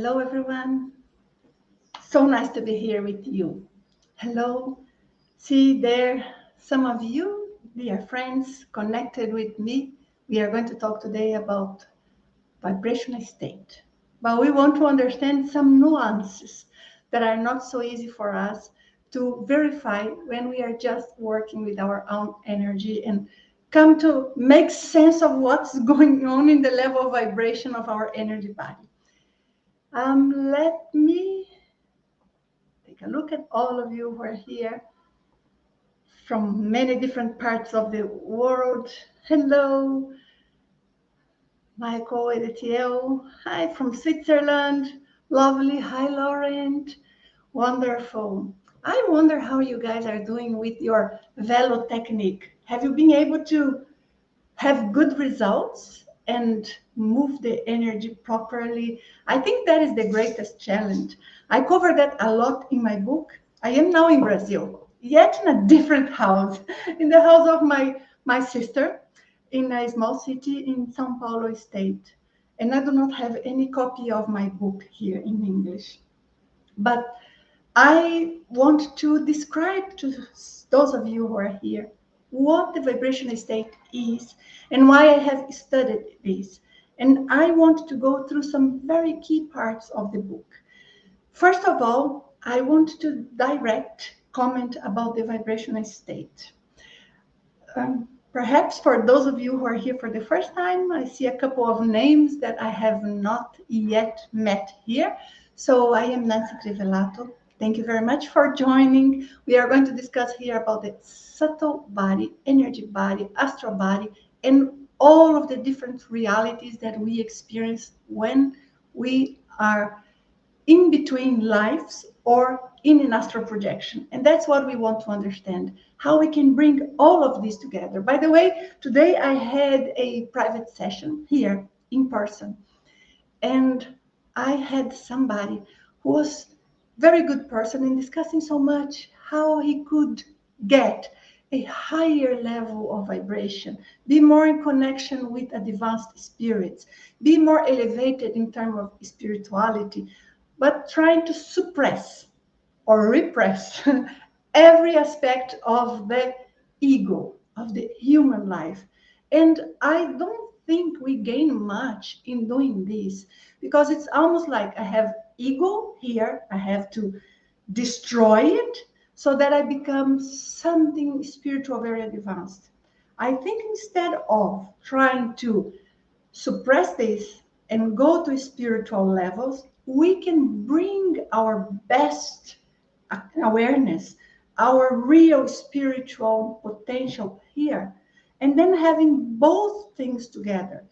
Hello, everyone. So nice to be here with you. Hello. See there, some of you, dear friends, connected with me. We are going to talk today about vibrational state. But we want to understand some nuances that are not so easy for us to verify when we are just working with our own energy and come to make sense of what's going on in the level of vibration of our energy body. Let me take a look at all of you who are here from many different parts of the world. Hello, Michael Edetiel. Hi from Switzerland. Lovely. Hi, Laurent. Wonderful. I wonder how you guys are doing with your VELO technique. Have you been able to have good results and move the energy properly? I think that is the greatest challenge. I cover that a lot in my book. I am now in Brazil, yet in a different house, in the house of my sister in a small city in São Paulo state. And I do not have any copy of my book here in English. But I want to describe to those of you who are here what the vibrational state is and why I have studied this. And I want to go through some very key parts of the book. First of all, I want to direct comment about the vibrational state. Perhaps for those of you who are here for the first time, I see a couple of names that I have not yet met here. So I am Nancy Crivelato. Thank you very much for joining. We are going to discuss here about the subtle body, energy body, astral body, and all of the different realities that we experience when we are in between lives or in an astral projection. And that's what we want to understand, how we can bring all of this together. By the way, today I had a private session here in person, and I had somebody who was very good person in discussing so much how he could get a higher level of vibration, be more in connection with advanced spirits, be more elevated in terms of spirituality, but trying to suppress or repress every aspect of the ego, of the human life. And I don't think we gain much in doing this because it's almost like I have ego here, I have to destroy it so that I become something spiritual very advanced. I think instead of trying to suppress this and go to spiritual levels, we can bring our best awareness, our real spiritual potential here, and then having both things together,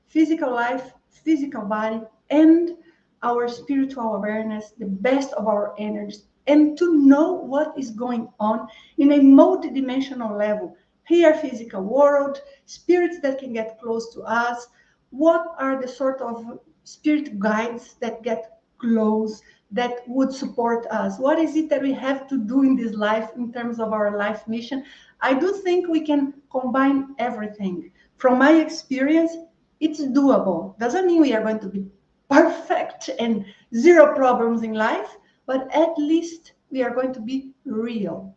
physical life, physical body, and our spiritual awareness, the best of our energies, and to know what is going on in a multidimensional level. Here, physical world, spirits that can get close to us, what are the sort of spirit guides that get close, that would support us? What is it that we have to do in this life in terms of our life mission? I do think we can combine everything. From my experience, it's doable. Doesn't mean we are going to be perfect and zero problems in life, but at least we are going to be real.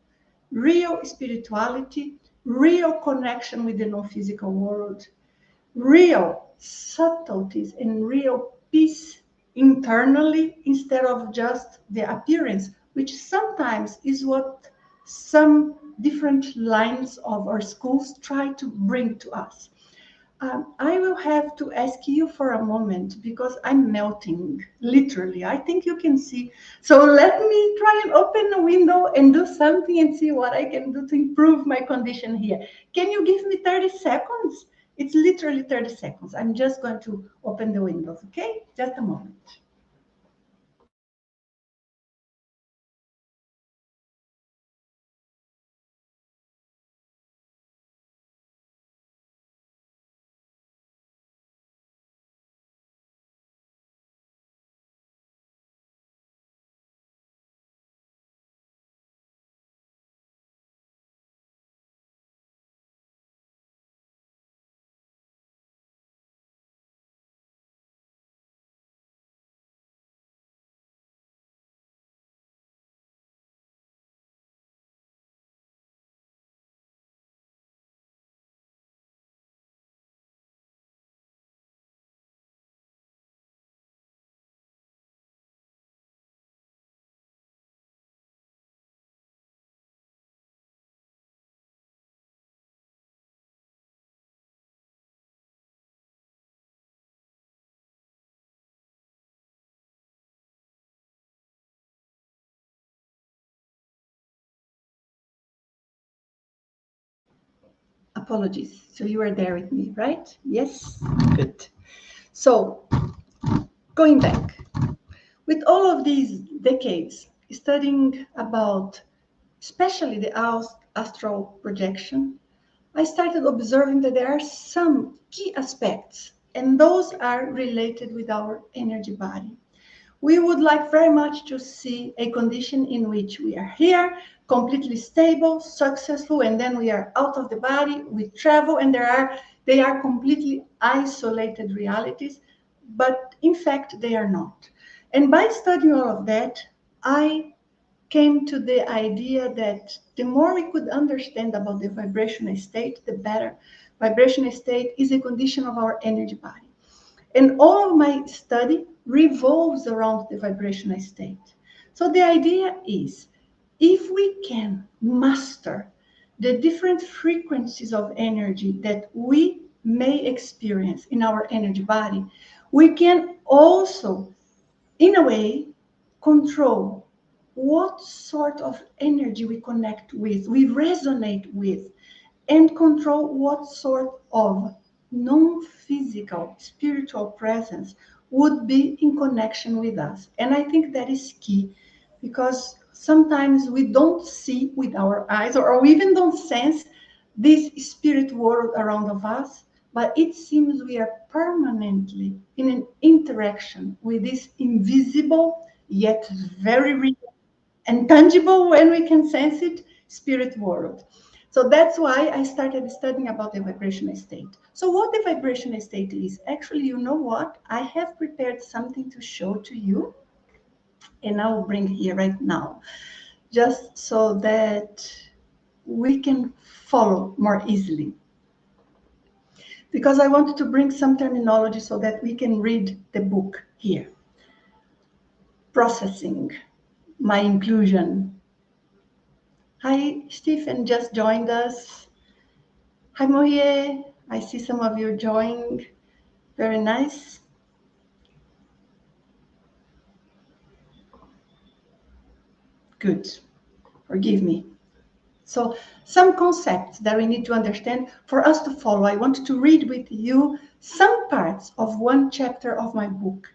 Real spirituality, real connection with the non-physical world, real subtleties and real peace internally instead of just the appearance, which sometimes is what some different lines of our schools try to bring to us. I will have to ask you for a moment because I'm melting, literally. I think you can see. So let me try and open the window and do something and see what I can do to improve my condition here. Can you give me 30 seconds? It's literally 30 seconds. I'm just going to open the windows, okay? Just a moment. Apologies. So you are there with me, right? Yes? Good. So going back, with all of these decades studying about especially the astral projection, I started observing that there are some key aspects, and those are related with our energy body. We would like very much to see a condition in which we are here, completely stable, successful, and then we are out of the body, we travel, and they are completely isolated realities, but in fact they are not. And by studying all of that, I came to the idea that the more we could understand about the vibrational state, the better. Vibrational state is a condition of our energy body. And all of my study revolves around the vibrational state. So the idea is, if we can master the different frequencies of energy that we may experience in our energy body, we can also, in a way, control what sort of energy we connect with, we resonate with, and control what sort of non-physical spiritual presence would be in connection with us. And I think that is key, because sometimes we don't see with our eyes, or we even don't sense this spirit world around of us, but it seems we are permanently in an interaction with this invisible yet very real and tangible, when we can sense it, spirit world. So that's why I started studying about the vibrational state. So what the vibrational state is, actually, you know what? I have prepared something to show to you, and I will bring here right now, just so that we can follow more easily. Because I wanted to bring some terminology so that we can read the book here. Processing, my inclusion. Hi, Stephen just joined us. Hi, Mohier. I see some of you joining. Very nice. Good. Forgive me. So some concepts that we need to understand for us to follow. I want to read with you some parts of one chapter of my book,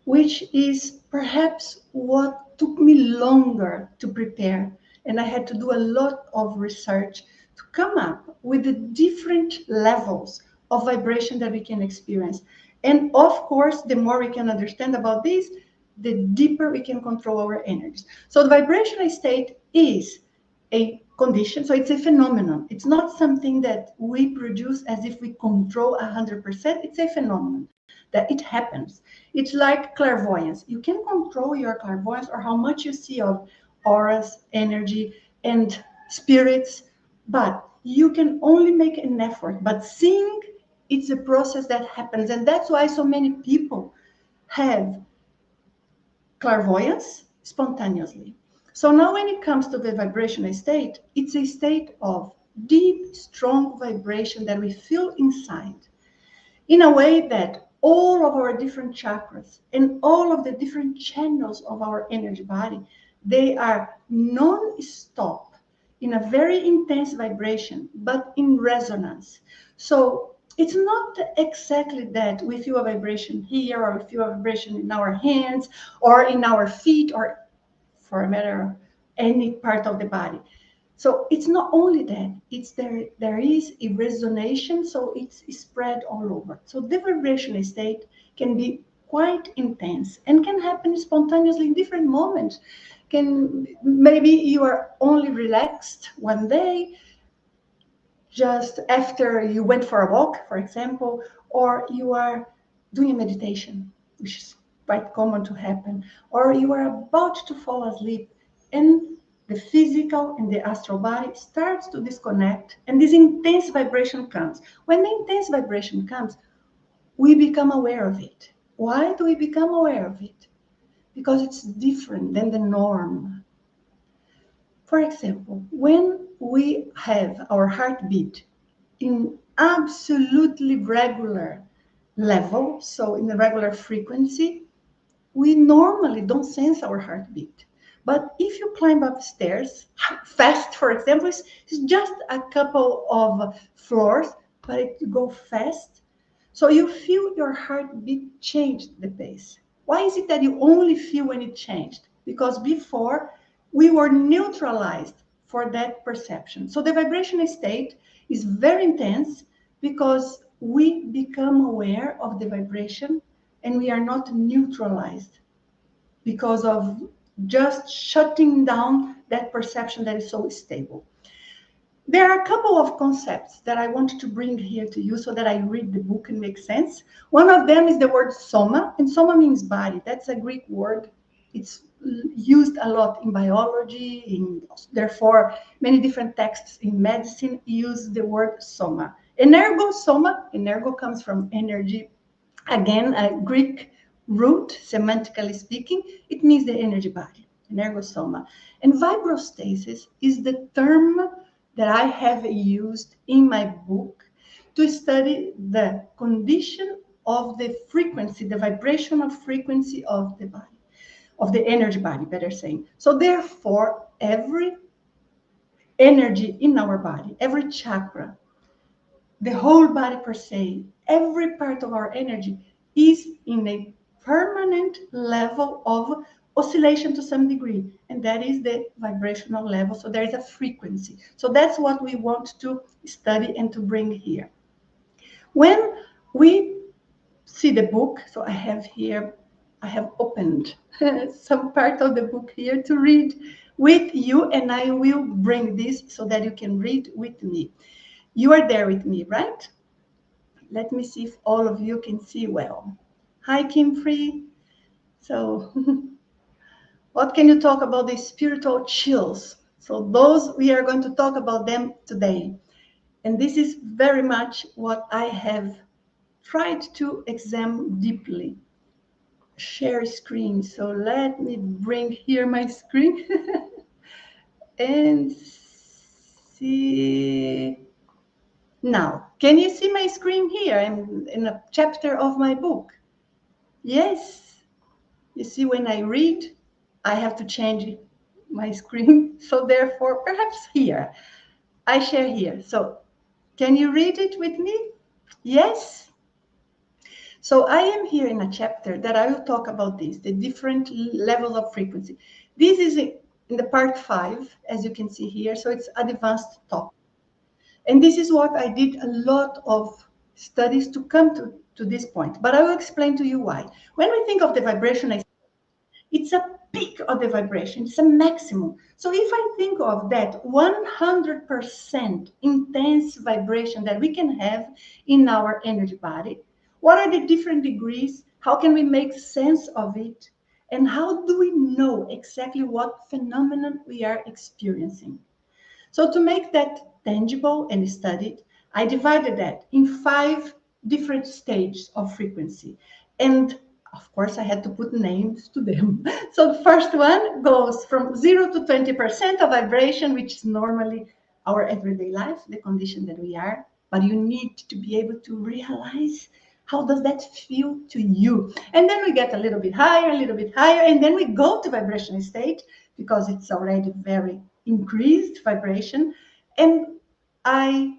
which is perhaps what took me longer to prepare. And I had to do a lot of research to come up with the different levels of vibration that we can experience. And of course, the more we can understand about this, the deeper we can control our energies. So the vibrational state is a condition, so it's a phenomenon. It's not something that we produce as if we control 100%. It's a phenomenon that it happens. It's like clairvoyance. You can control your clairvoyance, or how much you see of auras, energy, and spirits, but you can only make an effort. But seeing, it's a process that happens. And that's why so many people have clairvoyance spontaneously. So now when it comes to the vibrational state, it's a state of deep, strong vibration that we feel inside, in a way that all of our different chakras and all of the different channels of our energy body, they are non-stop in a very intense vibration, but in resonance. So it's not exactly that we feel a vibration here, or we feel a vibration in our hands or in our feet, or for a matter, any part of the body. So it's not only that, it's there is a resonation, so it's spread all over. So the vibrational state can be quite intense and can happen spontaneously in different moments. Maybe you are only relaxed one day, just after you went for a walk, for example, or you are doing a meditation, which is quite common to happen, or you are about to fall asleep, and the physical and the astral body starts to disconnect, and this intense vibration comes. When the intense vibration comes, we become aware of it. Why do we become aware of it? Because it's different than the norm. For example, when we have our heartbeat in absolutely regular level, so in a regular frequency, we normally don't sense our heartbeat. But if you climb upstairs fast, for example, it's just a couple of floors, but if you go fast, so you feel your heartbeat change the pace. Why is it that you only feel when it changed? Because before we were neutralized for that perception. So the vibrational state is very intense because we become aware of the vibration and we are not neutralized because of just shutting down that perception that is so stable. There are a couple of concepts that I want to bring here to you so that I read the book and make sense. One of them is the word soma, and soma means body. That's a Greek word. It's used a lot in biology, therefore many different texts in medicine use the word soma. Energo soma, energo comes from energy. Again, a Greek root, semantically speaking, it means the energy body, energosoma. And vibrostasis is the term that I have used in my book to study the condition of the frequency, the vibrational frequency of the body, of the energy body, better saying. So therefore, every energy in our body, every chakra, the whole body per se, every part of our energy is in a permanent level of oscillation to some degree, and that is the vibrational level. So there is a frequency. So that's what we want to study and to bring here. When we see the book, so I have opened some part of the book here to read with you, and I will bring this so that you can read with me. You are there with me, right? Let me see if all of you can see well. Hi, Kim Free. So, what can you talk about the spiritual chills? So, those we are going to talk about them today. And this is very much what I have tried to examine deeply. Share screen. So, let me bring here my screen and see. Now, can you see my screen here? I'm in a chapter of my book. Yes. You see, when I read, I have to change my screen. So therefore, perhaps here, I share here. So can you read it with me? Yes. So I am here in a chapter that I will talk about this, the different levels of frequency. This is in the part 5, as you can see here. So it's advanced topic. And this is what I did a lot of studies to come to this point. But I will explain to you why. When we think of the vibration, it's a peak of the vibration, it's a maximum. So if I think of that 100% intense vibration that we can have in our energy body, what are the different degrees? How can we make sense of it? And how do we know exactly what phenomenon we are experiencing? So to make that tangible and studied, I divided that in 5 different stages of frequency. And of course, I had to put names to them. So the first one goes from 0 to 20% of vibration, which is normally our everyday life, the condition that we are. But you need to be able to realize how does that feel to you? And then we get a little bit higher, and then we go to vibrational state because it's already very increased vibration. And I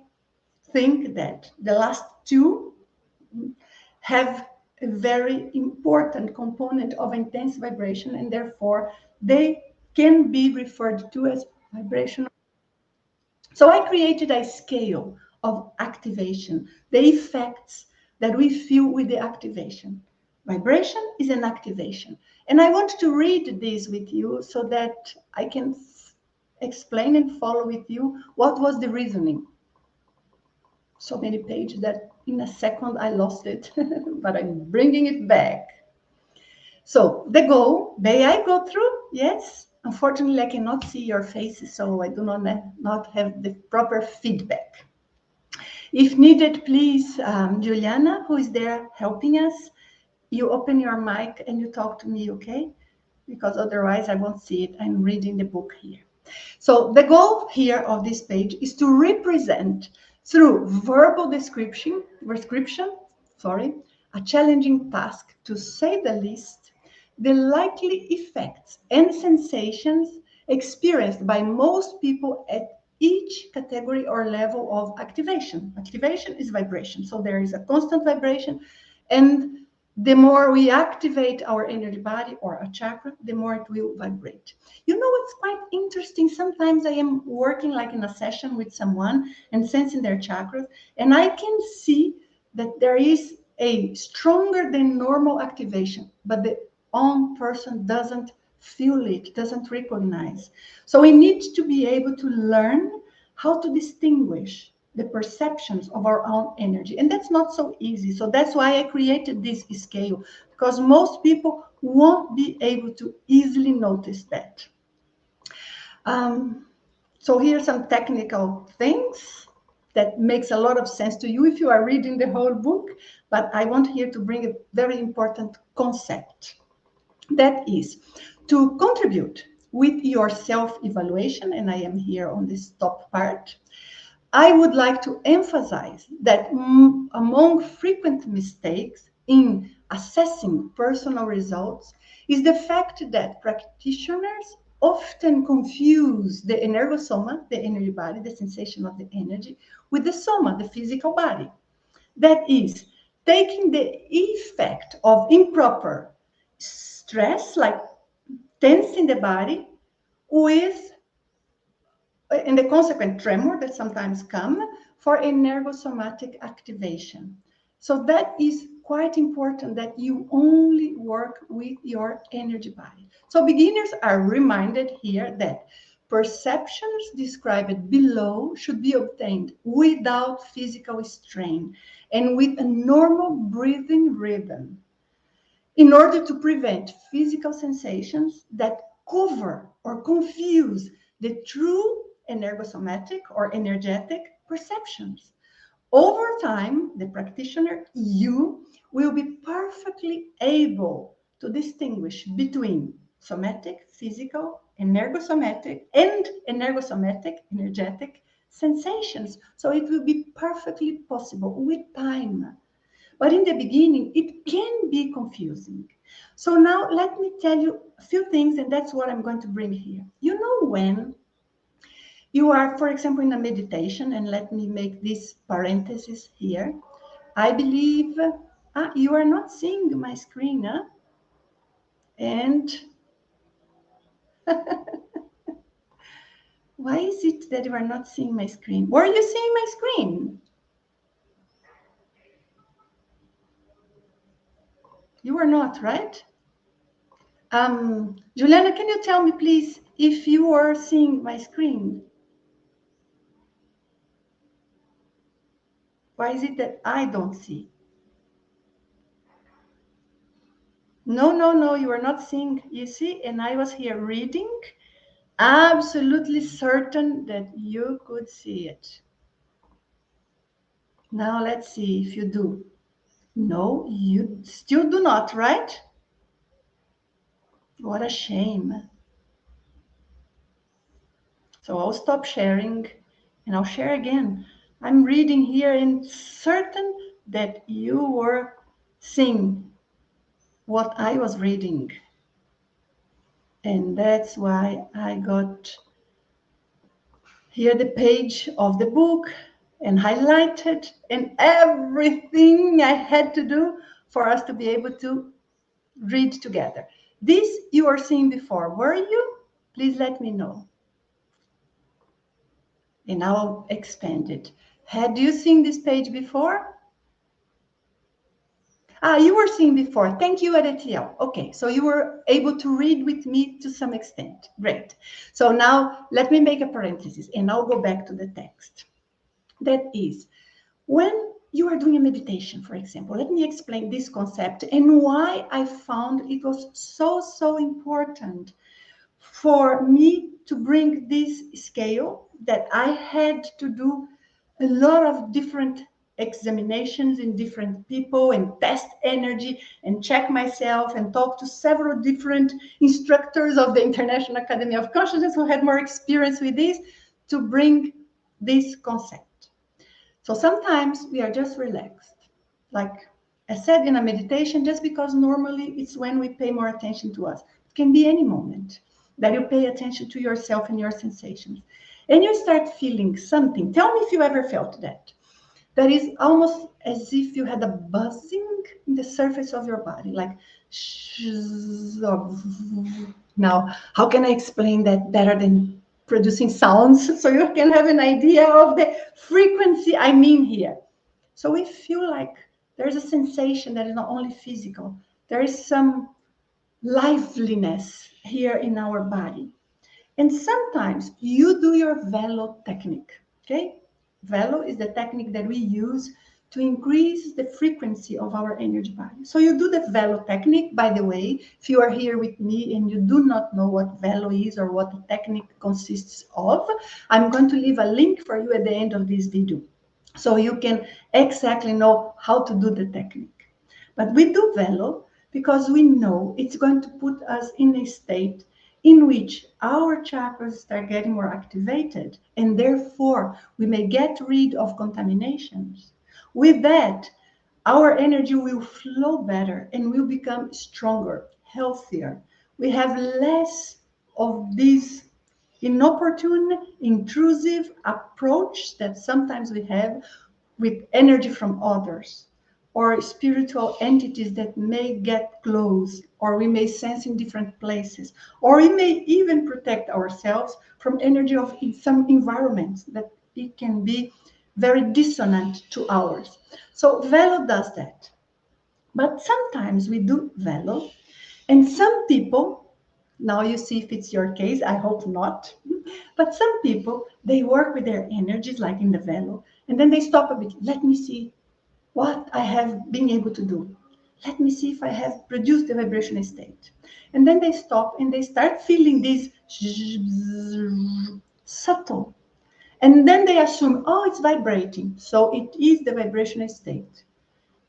think that the last 2 have a very important component of intense vibration, and therefore they can be referred to as vibrational. So I created a scale of activation, the effects that we feel with the activation. Vibration is an activation. And I want to read this with you so that I can explain and follow with you what was the reasoning. So many pages that in a second I lost it, but I'm bringing it back. So the goal, may I go through? Yes. Unfortunately, I cannot see your faces, so I do not have the proper feedback. If needed, please, Juliana, who is there helping us, you open your mic and you talk to me, okay? Because otherwise I won't see it. I'm reading the book here. So the goal here of this page is to represent through verbal description, a challenging task to say the least, the likely effects and sensations experienced by most people at each category or level of activation. Activation is vibration, so there is a constant vibration, and the more we activate our energy body or a chakra, the more it will vibrate. You know what's quite interesting? Sometimes I am working like in a session with someone and sensing their chakras, and I can see that there is a stronger than normal activation, but the own person doesn't feel it, doesn't recognize. So we need to be able to learn how to distinguish the perceptions of our own energy. And that's not so easy. So that's why I created this scale, because most people won't be able to easily notice that. So here are some technical things that makes a lot of sense to you if you are reading the whole book, but I want here to bring a very important concept. That is to contribute with your self-evaluation, and I am here on this top part. I would like to emphasize that among frequent mistakes in assessing personal results is the fact that practitioners often confuse the energosoma, the energy body, the sensation of the energy, with the soma, the physical body. That is, taking the effect of improper stress, like tensing the body, with and the consequent tremor that sometimes come for energosomatic activation. So that is quite important that you only work with your energy body. So beginners are reminded here that perceptions described below should be obtained without physical strain and with a normal breathing rhythm in order to prevent physical sensations that cover or confuse the true energosomatic or energetic perceptions. Over time, the practitioner, you, will be perfectly able to distinguish between somatic, physical, energosomatic, and energosomatic, energetic sensations. So it will be perfectly possible with time. But in the beginning, it can be confusing. So now let me tell you a few things, and that's what I'm going to bring here. You know, when you are, for example, in a meditation, and let me make this parenthesis here. I believe you are not seeing my screen, huh? And why is it that you are not seeing my screen? Were you seeing my screen? You were not, right? Juliana, can you tell me, please, if you are seeing my screen? Why is it that I don't see? No, no, no, you are not seeing, you see, and I was here reading, absolutely certain that you could see it. Now let's see if you do. No, you still do not, right? What a shame. So I'll stop sharing and I'll share again. I'm reading here and certain that you were seeing what I was reading. And that's why I got here the page of the book and highlighted and everything I had to do for us to be able to read together. This you are seeing before, were you? Please let me know. And I'll expand it. Had you seen this page before? You were seeing before. Thank you, Adetiel. Okay, so you were able to read with me to some extent. Great. So now let me make a parenthesis and I'll go back to the text. That is, when you are doing a meditation, for example, let me explain this concept and why I found it was so important for me to bring this scale, that I had to do a lot of different examinations in different people and test energy and check myself and talk to several different instructors of the International Academy of Consciousness who had more experience with this to bring this concept. So sometimes we are just relaxed, like as said in a meditation, just because normally it's when we pay more attention to us. It can be any moment that you pay attention to yourself and your sensations. And you start feeling something. Tell me if you ever felt that. That is almost as if you had a buzzing in the surface of your body, like now, how can I explain that better than producing sounds so you can have an idea of the frequency I mean here? So we feel like there's a sensation that is not only physical, there is some liveliness here in our body. And sometimes you do your VELO technique, okay? VELO is the technique that we use to increase the frequency of our energy body. So you do the VELO technique. By the way, if you are here with me and you do not know what VELO is or what the technique consists of, I'm going to leave a link for you at the end of this video, so you can exactly know how to do the technique. But we do VELO because we know it's going to put us in a state in which our chakras start getting more activated, and therefore we may get rid of contaminations. With that, our energy will flow better and will become stronger, healthier. We have less of this inopportune, intrusive approach that sometimes we have with energy from others or spiritual entities that may get close, or we may sense in different places, or we may even protect ourselves from energy of in some environments that it can be very dissonant to ours. So VELO does that. But sometimes we do VELO, and some people, now you see if it's your case, I hope not, but some people, they work with their energies like in the VELO, and then they stop a bit. Let me see what I have been able to do. Let me see if I have produced the vibrational state. And then they stop and they start feeling this subtle. And then they assume, oh, it's vibrating. So it is the vibrational state.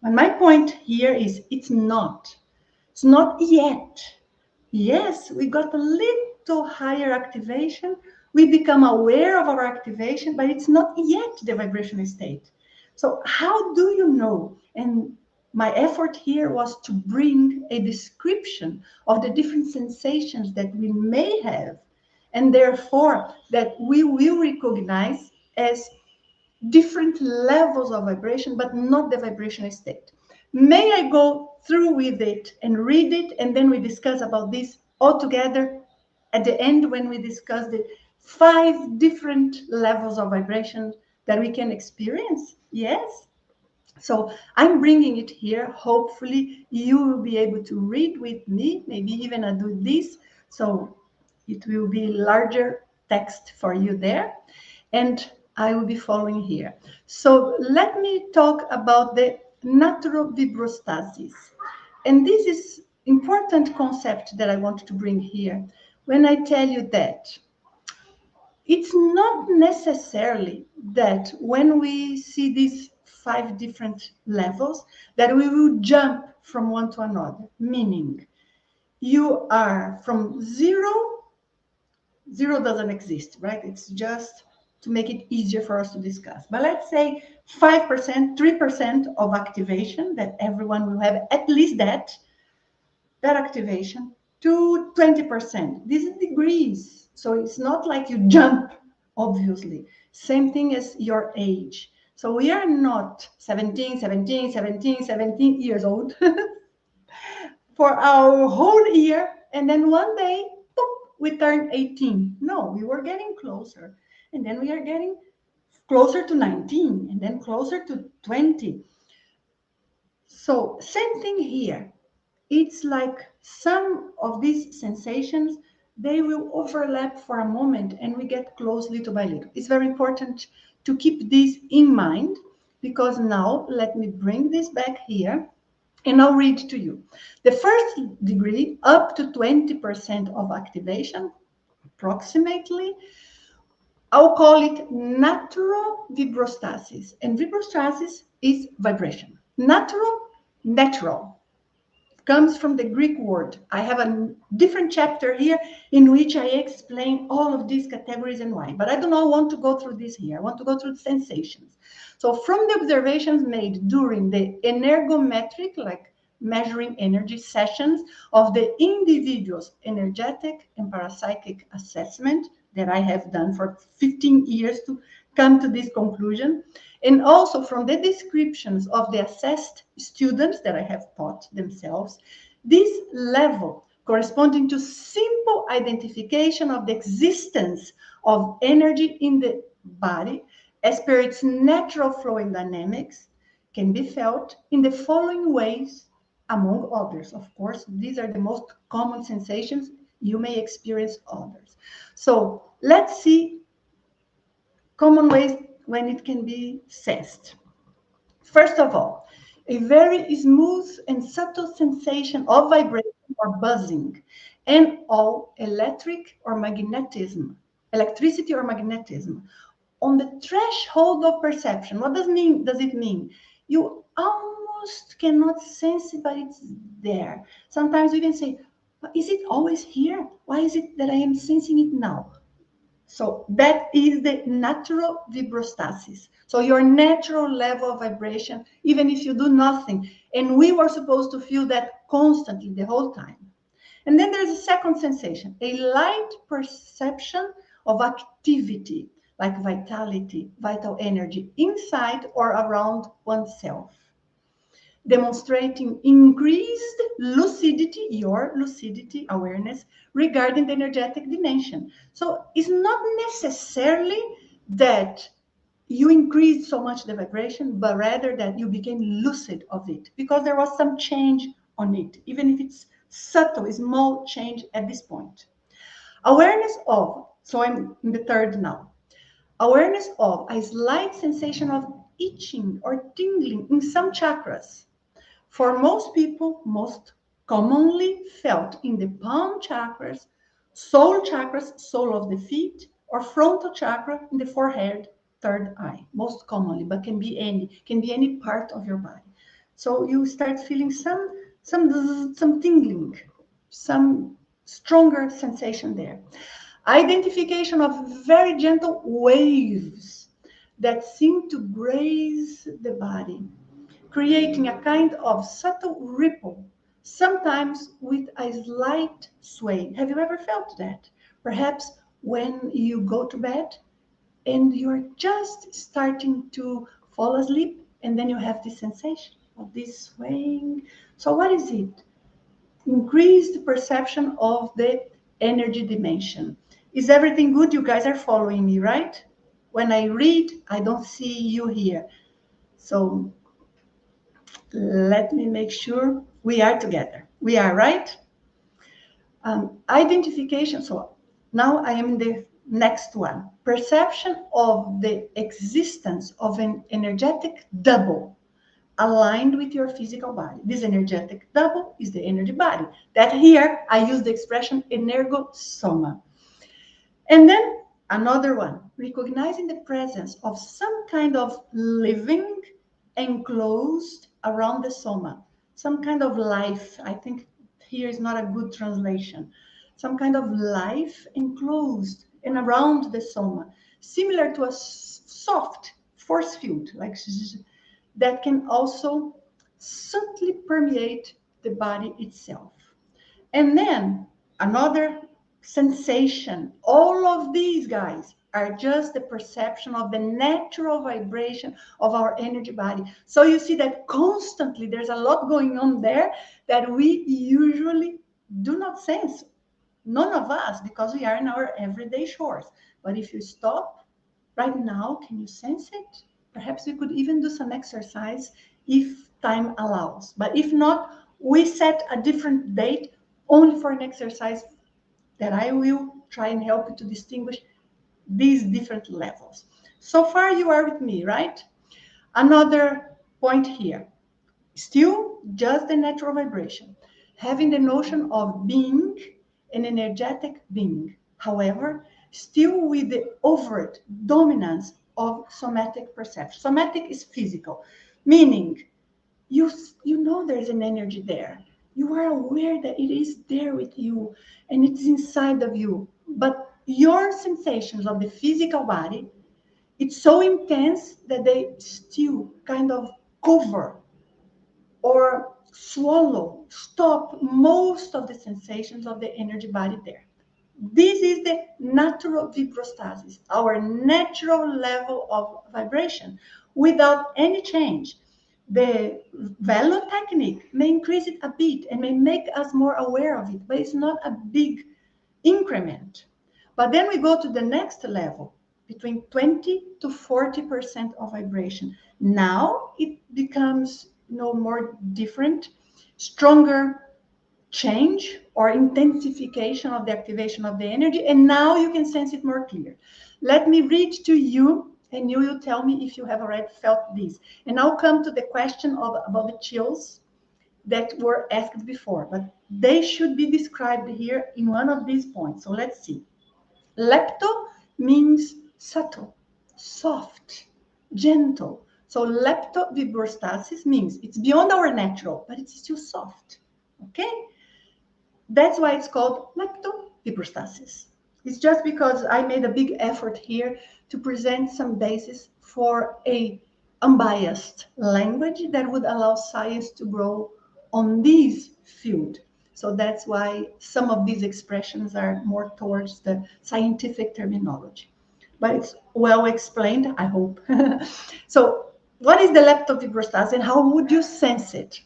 And my point here is it's not. It's not yet. Yes, we got a little higher activation. We become aware of our activation, but it's not yet the vibrational state. So how do you know? And my effort here was to bring a description of the different sensations that we may have, and therefore that we will recognize as different levels of vibration, but not the vibrational state. May I go through with it and read it, and then we discuss about this all together at the end when we discuss the 5 different levels of vibration that we can experience? Yes. So I'm bringing it here. Hopefully you will be able to read with me, maybe even I do this, so it will be larger text for you there. And I will be following here. So let me talk about the Lepto-vibrastasis. And this is important concept that I want to bring here. When I tell you that it's not necessarily that when we see these 5 different levels that we will jump from one to another, meaning you are from zero doesn't exist, right? It's just to make it easier for us to discuss. But let's say 5%, 3% of activation, that everyone will have at least that activation, to 20%. This is degrees. So it's not like you jump, obviously. Same thing as your age. So we are not 17 years old for our whole year, and then one day, boop, we turn 18. No, we were getting closer. And then we are getting closer to 19, and then closer to 20. So same thing here. It's like some of these sensations, they will overlap for a moment and we get close little by little. It's very important to keep this in mind, because now let me bring this back here and I'll read to you. The first degree, up to 20% of activation, approximately, I'll call it natural vibrostasis. And vibrostasis is vibration. Natural, comes from the Greek word. I have a different chapter here in which I explain all of these categories and why, but I do not want to go through this here. I want to go through the sensations. So from the observations made during the energometric, like measuring energy sessions of the individual's energetic and parapsychic assessment that I have done for 15 years to come to this conclusion, and also from the descriptions of the assessed students that I have taught themselves, this level corresponding to simple identification of the existence of energy in the body as per its natural flow and dynamics can be felt in the following ways, among others. Of course, these are the most common sensations. You may experience others. So let's see common ways when it can be sensed. First of all, a very smooth and subtle sensation of vibration or buzzing, and all electricity or magnetism on the threshold of perception. What does it mean? You almost cannot sense it, but it's there. Sometimes we can say, is it always here? Why is it that I am sensing it now? So that is the natural vibrostasis. So your natural level of vibration, even if you do nothing. And we were supposed to feel that constantly the whole time. And then there's a second sensation, a light perception of activity, like vitality, vital energy, inside or around oneself, demonstrating increased lucidity, your lucidity, awareness, regarding the energetic dimension. So it's not necessarily that you increased so much the vibration, but rather that you became lucid of it, because there was some change on it, even if it's subtle, small change at this point. Awareness of, so I'm in the third now, awareness of a slight sensation of itching or tingling in some chakras. For most people, most commonly felt in the palm chakras, sole of the feet, or frontal chakra in the forehead, third eye, most commonly, but can be any part of your body. So you start feeling some tingling, some stronger sensation there. Identification of very gentle waves that seem to graze the body, creating a kind of subtle ripple, sometimes with a slight sway. Have you ever felt that? Perhaps when you go to bed and you're just starting to fall asleep, and then you have this sensation of this swaying. So what is it? Increased perception of the energy dimension. Is everything good? You guys are following me, right? When I read, I don't see you here. So let me make sure we are together. We are, right? Identification. So now I am the next one. Perception of the existence of an energetic double aligned with your physical body. This energetic double is the energy body. That here I use the expression energosoma. And then another one, recognizing the presence of some kind of living enclosed around the soma, some kind of life. I think here is not a good translation. Some kind of life enclosed and around the soma, similar to a soft force field, like that can also subtly permeate the body itself. And then another sensation, all of these guys are just the perception of the natural vibration of our energy body. So you see that constantly there's a lot going on there that we usually do not sense. None of us, because we are in our everyday chores. But if you stop right now, can you sense it? Perhaps we could even do some exercise if time allows. But if not, we set a different date only for an exercise that I will try and help you to distinguish these different levels. So far, you are with me, right? Another point here, still just the natural vibration, having the notion of being an energetic being. However, still with the overt dominance of somatic perception. Somatic is physical, meaning you know there's an energy there. You are aware that it is there with you and it's inside of you. But your sensations of the physical body, it's so intense that they still kind of cover or swallow, stop most of the sensations of the energy body there. This is the natural vibrostasis, our natural level of vibration without any change. The VELO technique may increase it a bit and may make us more aware of it, but it's not a big increment. But then we go to the next level, between 20 to 40% of vibration. Now it becomes no more different, stronger change or intensification of the activation of the energy, and now you can sense it more clear. Let me read to you, and you will tell me if you have already felt this. And I'll come to the question about the chills that were asked before, but they should be described here in one of these points. So let's see. Lepto means subtle, soft, gentle. So lepto-vibrastasis means it's beyond our natural, but it's still soft. Okay? That's why it's called lepto-vibrastasis. It's just because I made a big effort here to present some basis for a unbiased language that would allow science to grow on this field. So that's why some of these expressions are more towards the scientific terminology. But it's well explained, I hope. So what is the lepto-vibrastasis and how would you sense it?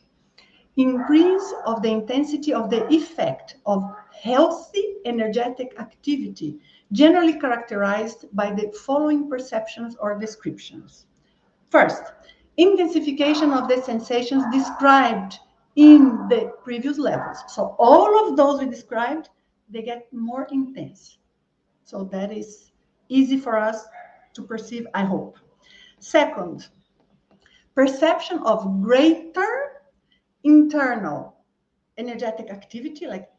Increase of the intensity of the effect of healthy energetic activity, generally characterized by the following perceptions or descriptions. First, intensification of the sensations described in the previous levels. So all of those we described, they get more intense. So that is easy for us to perceive, I hope. Second, perception of greater internal energetic activity, like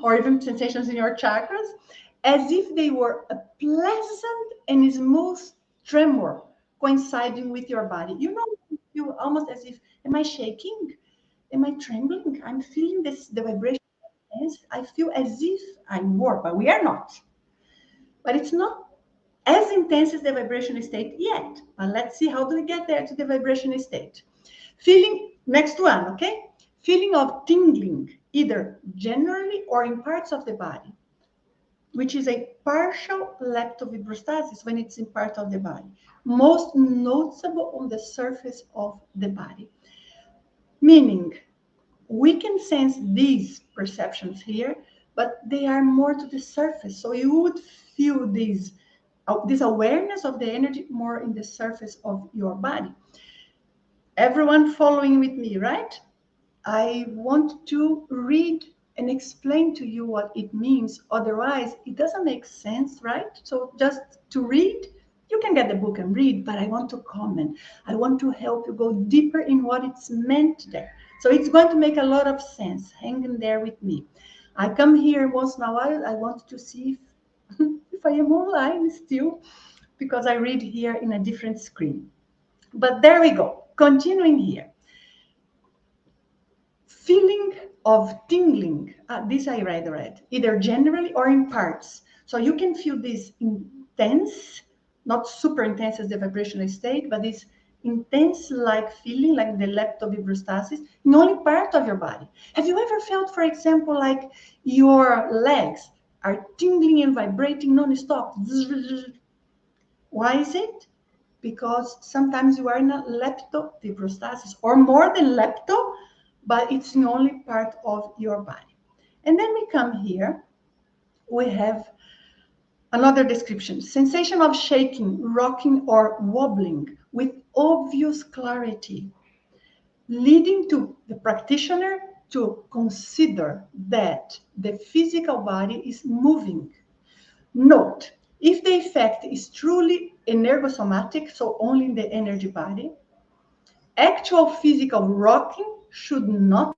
or even sensations in your chakras, as if they were a pleasant and smooth tremor coinciding with your body. You know, you almost as if, am I shaking? Am I trembling? I'm feeling this, the vibration. I feel as if I'm warm, but we are not. But it's not as intense as the vibrational state yet. But let's see how do we get there to the vibrational state. Feeling, next one, okay? Feeling of tingling, either generally or in parts of the body, which is a partial lepto-vibrastasis when it's in part of the body, most noticeable on the surface of the body. Meaning, we can sense these perceptions here, but they are more to the surface. So you would feel this awareness of the energy more in the surface of your body. Everyone following with me, right? I want to read and explain to you what it means. Otherwise, it doesn't make sense, right? So just to read, you can get the book and read, but I want to comment. I want to help you go deeper in what it's meant there. So it's going to make a lot of sense. Hang in there with me. I come here once in a while. I want to see if I am online still, because I read here in a different screen. But there we go. Continuing here. Feeling of tingling, this I read, either generally or in parts. So you can feel this intense, not super intense as the vibrational state, but this intense like feeling, like the lepto-vibrastasis, in only part of your body. Have you ever felt, for example, like your legs are tingling and vibrating non-stop? Why is it? Because sometimes you are in a lepto-vibrastasis, or more than lepto, but it's the only part of your body. And then we come here, we have another description, sensation of shaking, rocking, or wobbling with obvious clarity, leading to the practitioner to consider that the physical body is moving. Note, if the effect is truly energosomatic, so only in the energy body, actual physical rocking should not